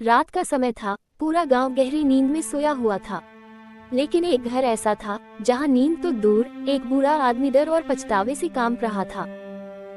रात का समय था, पूरा गांव गहरी नींद में सोया हुआ था। लेकिन एक घर ऐसा था जहां नींद तो दूर, एक बूढ़ा आदमी डर और पछतावे से कांप रहा था।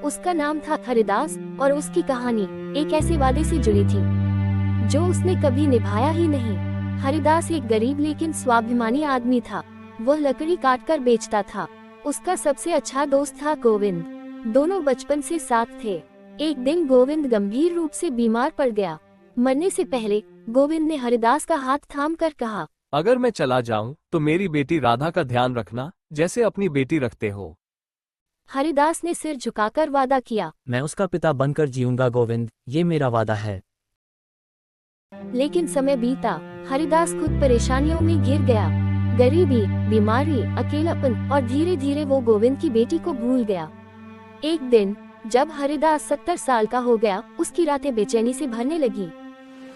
उसका नाम था हरिदास और उसकी कहानी एक ऐसे वादे से जुड़ी थी जो उसने कभी निभाया ही नहीं। हरिदास एक गरीब लेकिन स्वाभिमानी आदमी था। वह लकड़ी काटकर बेचता था। उसका सबसे अच्छा दोस्त था गोविंद। दोनों बचपन से साथ थे। एक दिन गोविंद गंभीर रूप से बीमार पड़ गया। मरने से पहले गोविंद ने हरिदास का हाथ थाम कर कहा, अगर मैं चला जाऊं तो मेरी बेटी राधा का ध्यान रखना जैसे अपनी बेटी रखते हो। हरिदास ने सिर झुकाकर वादा किया। मैं उसका पिता बनकर जीऊंगा गोविंद, ये मेरा वादा है। लेकिन समय बीता। हरिदास खुद परेशानियों में घिर गया। गरीबी, बीमारी, अकेलापन और धीरे धीरे वो गोविंद की बेटी को भूल गया। एक दिन जब हरिदास 70 साल का हो गया, उसकी रातें बेचैनी से भरने लगी।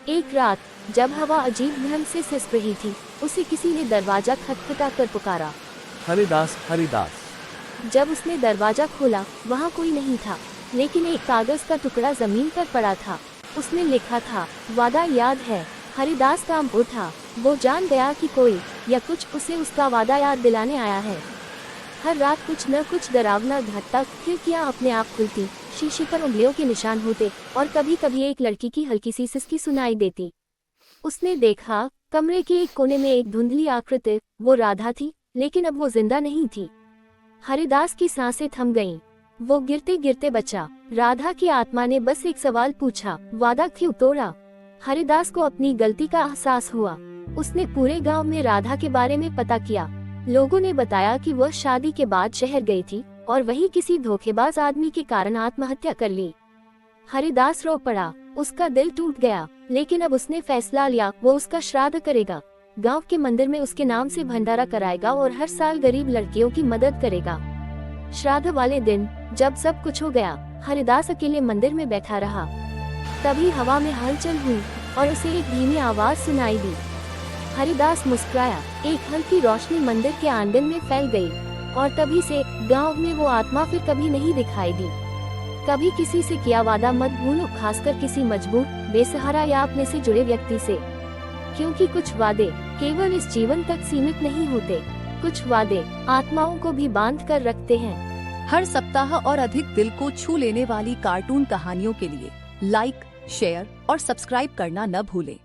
एक रात जब हवा अजीब ढंग से सिसक रही थी, उसे किसी ने दरवाजा खटखटाकर पुकारा। हरिदास, हरिदास। जब उसने दरवाजा खोला, वहाँ कोई नहीं था, लेकिन एक कागज का टुकड़ा जमीन पर पड़ा था। उसने लिखा था, वादा याद है। हरिदास कांप उठा। वो जान गया कि कोई या कुछ उसे उसका वादा याद दिलाने आया है। हर रात कुछ न कुछ डरावना घटता। खिड़कियां अपने आप खुलती, शीशे पर उंगलियों के निशान होते और कभी कभी एक लड़की की हल्की सी सिसकी सुनाई देती। उसने देखा, कमरे के एक कोने में एक धुंधली आकृति। वो राधा थी, लेकिन अब वो जिंदा नहीं थी। हरिदास की सांसें थम गईं। वो गिरते गिरते बचा। राधा की आत्मा ने बस एक सवाल पूछा, वादा क्यों तोड़ा? हरिदास को अपनी गलती का एहसास हुआ। उसने पूरे गांव में राधा के बारे में पता किया। लोगों ने बताया कि वह शादी के बाद शहर गई थी और वहीं किसी धोखेबाज आदमी के कारण आत्महत्या कर ली। हरिदास रो पड़ा। उसका दिल टूट गया, लेकिन अब उसने फैसला लिया, वो उसका श्राद्ध करेगा। गांव के मंदिर में उसके नाम से भंडारा कराएगा और हर साल गरीब लड़कियों की मदद करेगा। श्राद्ध वाले दिन जब सब कुछ हो गया, हरिदास अकेले मंदिर में बैठा रहा। तभी हवा में हलचल हुई और उसे एक धीमी आवाज सुनाई दी। हरिदास मुस्कुराया। एक हल्की रोशनी मंदिर के आंगन में फैल गई और तभी से गांव में वो आत्मा फिर कभी नहीं दिखाई दी। कभी किसी से किया वादा मत भूलो, खासकर किसी मजबूर, बेसहारा या अपने से जुड़े व्यक्ति से, क्योंकि कुछ वादे केवल इस जीवन तक सीमित नहीं होते। कुछ वादे आत्माओं को भी बांध कर रखते हैं। हर सप्ताह और अधिक दिल को छू लेने वाली कार्टून कहानियों के लिए लाइक, शेयर और सब्सक्राइब करना न भूलें।